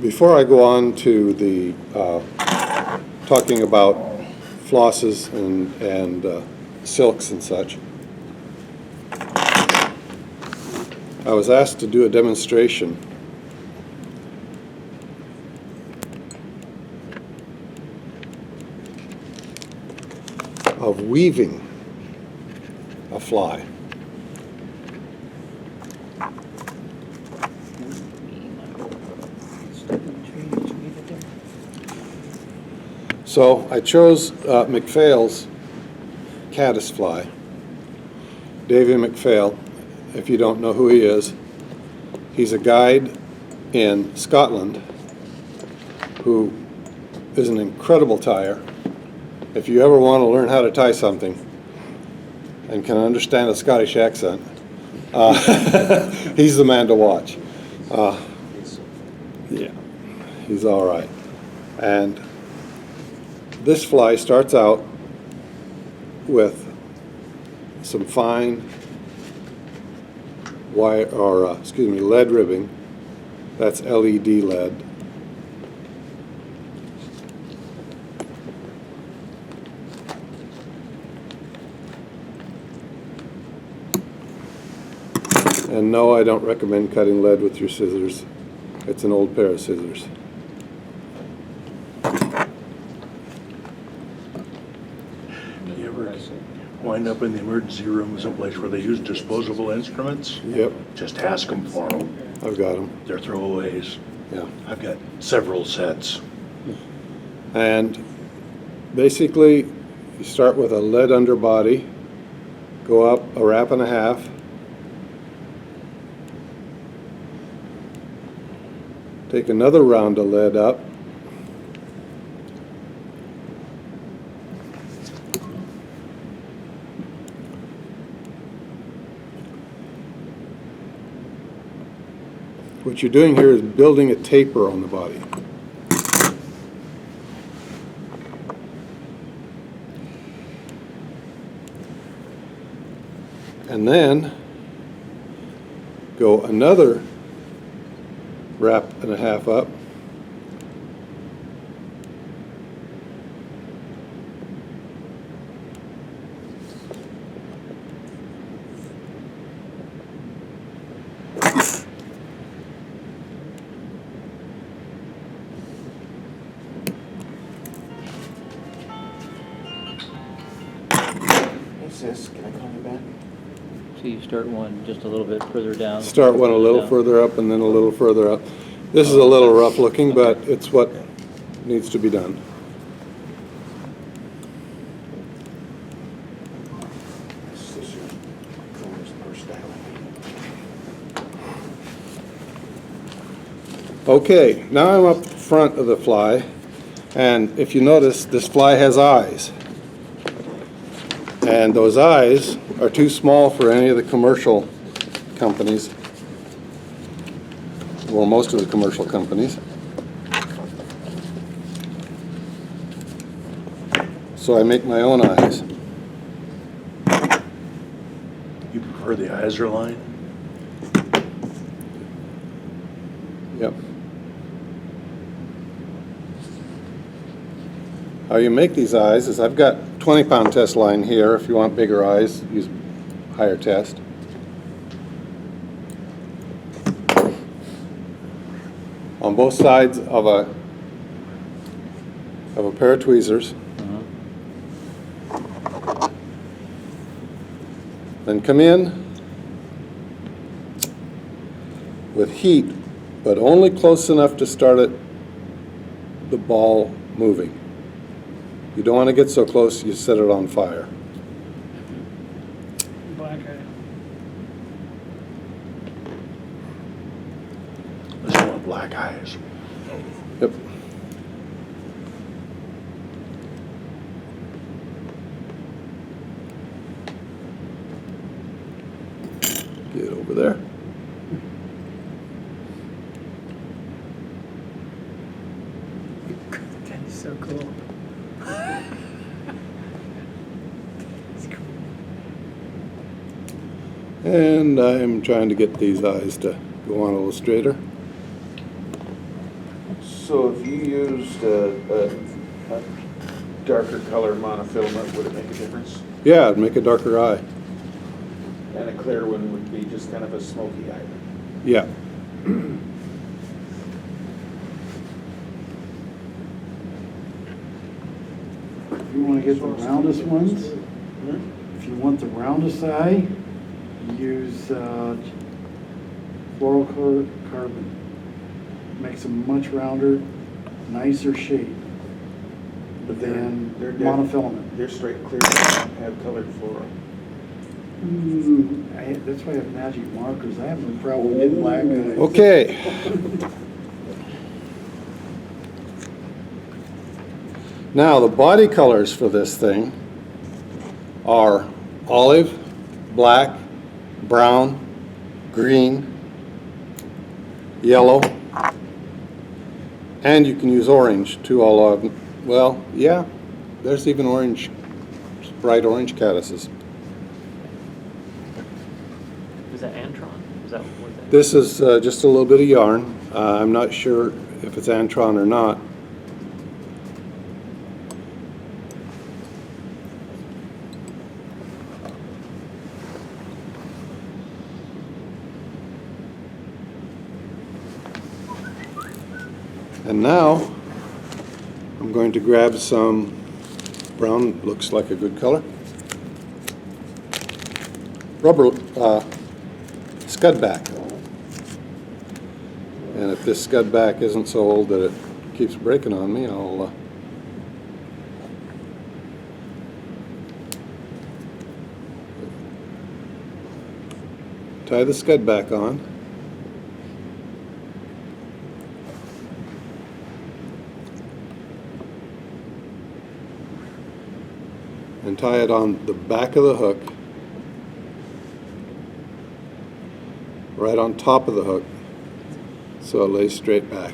Before I go on to the talking about flosses and silks and such, I was asked to do a demonstration of weaving a fly. So I chose McPhail's Caddis fly. Davy McPhail, if you don't know who he is, he's a guide in Scotland who is an incredible tyer. If you ever want to learn how to tie something and can understand a Scottish accent, he's the man to watch. Yeah, he's all right. And this fly starts out with some fine wire, or lead ribbing. That's LED lead. And no, I don't recommend cutting lead with your scissors. It's an old pair of scissors. You ever wind up in the emergency room someplace where they use disposable instruments? Yep. Just ask them for them. I've got them. They're throwaways. Yeah. I've got several sets. And basically, you start with a lead underbody, go up a wrap and a half, take another round of lead up, what you're doing here is building a taper on the body. And then go another wrap and a half up, Hey sis, can I call you back? So you start one just a little bit further down. start one a little down. further up and then a little further up. This is a little rough looking, but it's what needs to be done. Scissors, corners burst out. Okay, now I'm up front of the fly, and if you notice, this fly has eyes. And those eyes are too small for any of the commercial companies, well, most of the commercial companies. So I make my own eyes. You prefer the Iser line? Yep. How you make these eyes is I've got 20-pound test line here. If you want bigger eyes, use higher test. On both sides of a pair of tweezers. Then come in with heat, but only close enough to start the ball moving. You don't want to get so close you set it on fire. Black eye. This one, black eyes. Yep. Get over there. That is so cool. It's cool. And I'm trying to get these eyes to go on Illustrator. So if you used a darker color monofilament, would it make a difference? Yeah, it'd make a darker eye. And a clear one would be just kind of a smoky eye. Yeah. If you want to get the roundest ones, if you want the roundest eye, use fluorocarbon. Makes them much rounder, nicer shape But than they're monofilament. They're straight clear, they don't have colored fluoro. That's why I have magic markers. I have no problem getting black eyes. Okay. Now, the body colors for this thing are olive, black, brown, green, yellow, and you can use orange too, all of them. Well, yeah, there's even orange, bright orange caddises. Is that Antron? Is that what that? This is just a little bit of yarn. I'm not sure if it's Antron or not. And now I'm going to grab some brown, looks like a good color, rubber scud back. And if this scud back isn't so old that it keeps breaking on me, I'll tie the scud back on. And tie it on the back of the hook, right on top of the hook, so it lays straight back.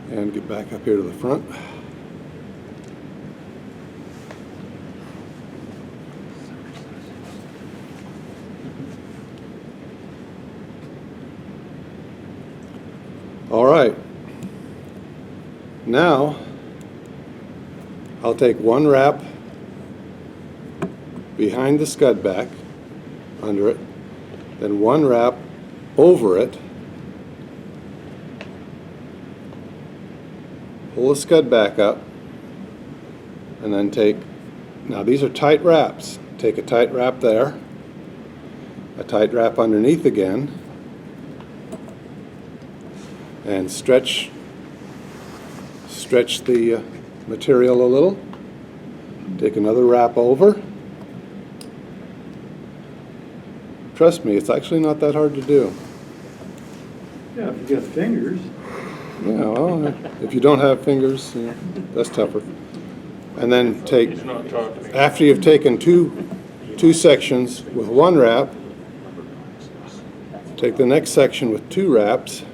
And get back up here to the front. All right, now I'll take one wrap behind the scud back, under it, then one wrap over it, pull the scud back up, and then take, now these are tight wraps, take a tight wrap there, a tight wrap underneath again, and stretch the material a little. Take another wrap over. Trust me, it's actually not that hard to do. Yeah, if you got fingers. Yeah, well, if you don't have fingers, you know, that's tougher. And then take, after you've taken two sections with one wrap, take the next section with two wraps,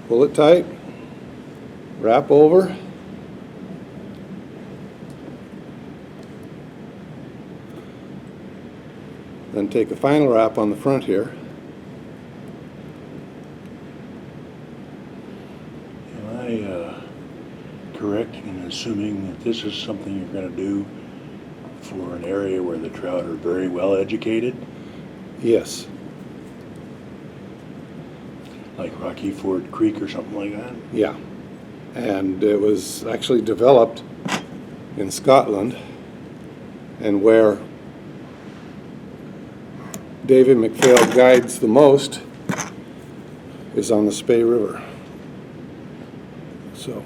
pull it tight, wrap over, then take a final wrap on the front here. Am I correct in assuming that this is something you're going to do for an area where the trout are very well educated, Yes, like Rocky Ford Creek or something like that? yeah. And it was actually developed in Scotland, and where Davy McPhail guides the most is on the Spey River. So,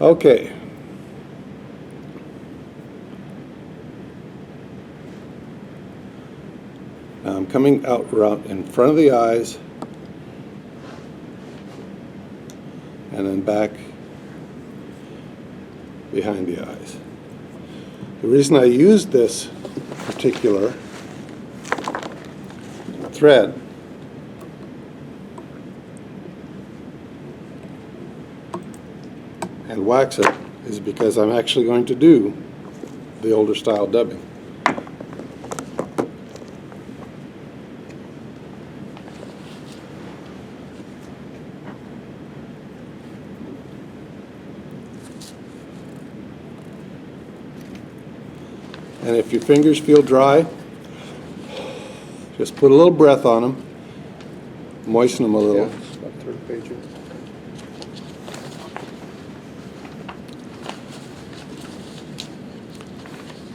okay. Now I'm coming out in front of the eyes and then back behind the eyes. The reason I used this particular thread and wax it is because I'm actually going to do the older style dubbing. And if your fingers feel dry, just put a little breath on them, moisten them a little. Third page.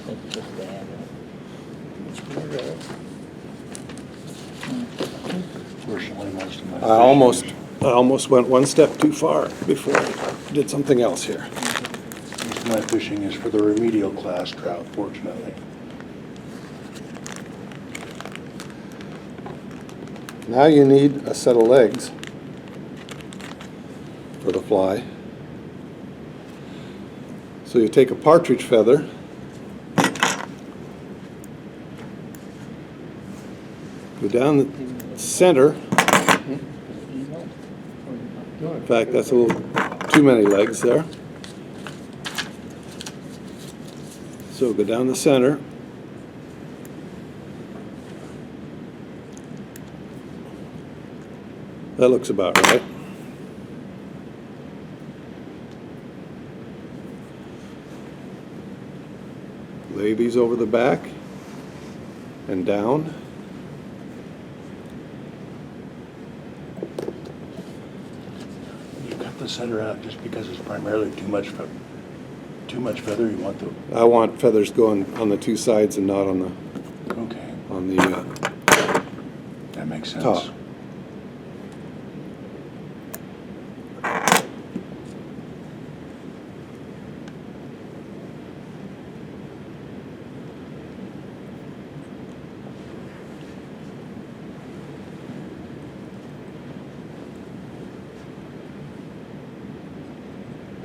That's just bad. Fortunately, most of my I almost went one step too far before I did something else here. most of my fishing is for the remedial class trout, fortunately. Now you need a set of legs for the fly. So you take a partridge feather, go down the center. In fact, that's a little too many legs there. So go down the center. That looks about right. Lay these over the back and down. You cut the center out just because it's primarily too much feather. You want the, I want feathers going on the two sides and not on okay, the that makes sense. top.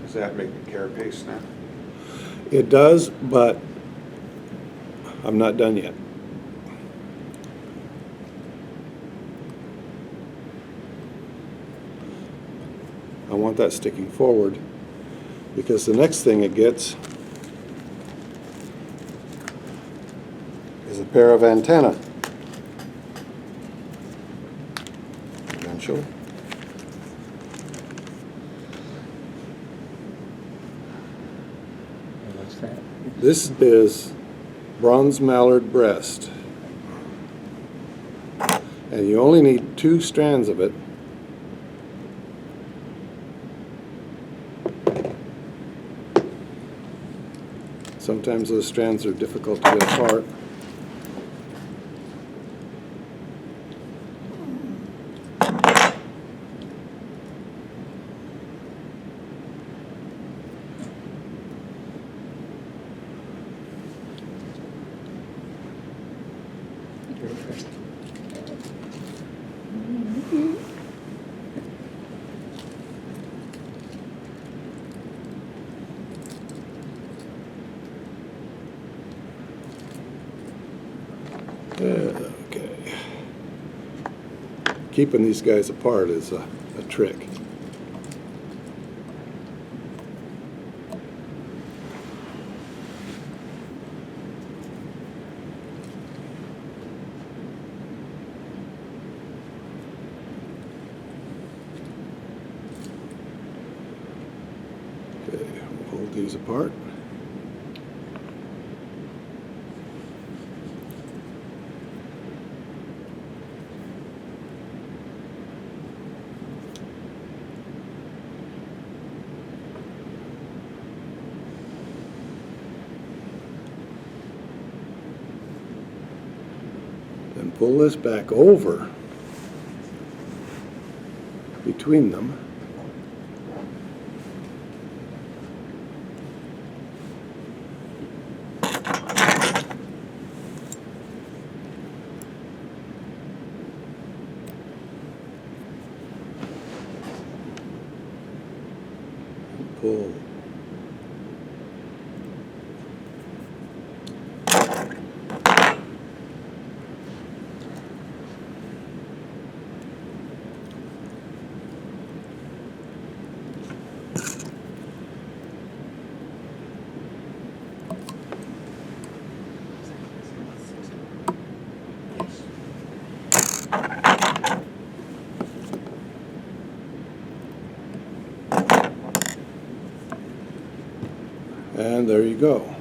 Does that make the carapace snap? It does, but I'm not done yet. I want that sticking forward because the next thing it gets is a pair of antennae. Eventually. What's that? This is bronze mallard breast. And you only need 2 strands of it. Sometimes those strands are difficult to get apart. Okay. Keeping these guys apart is a trick. Okay, we'll hold these apart. Then pull this back over between them. And pull. And there you go.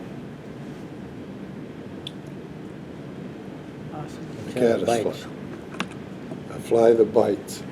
Awesome. Caddis fly. A fly that bites.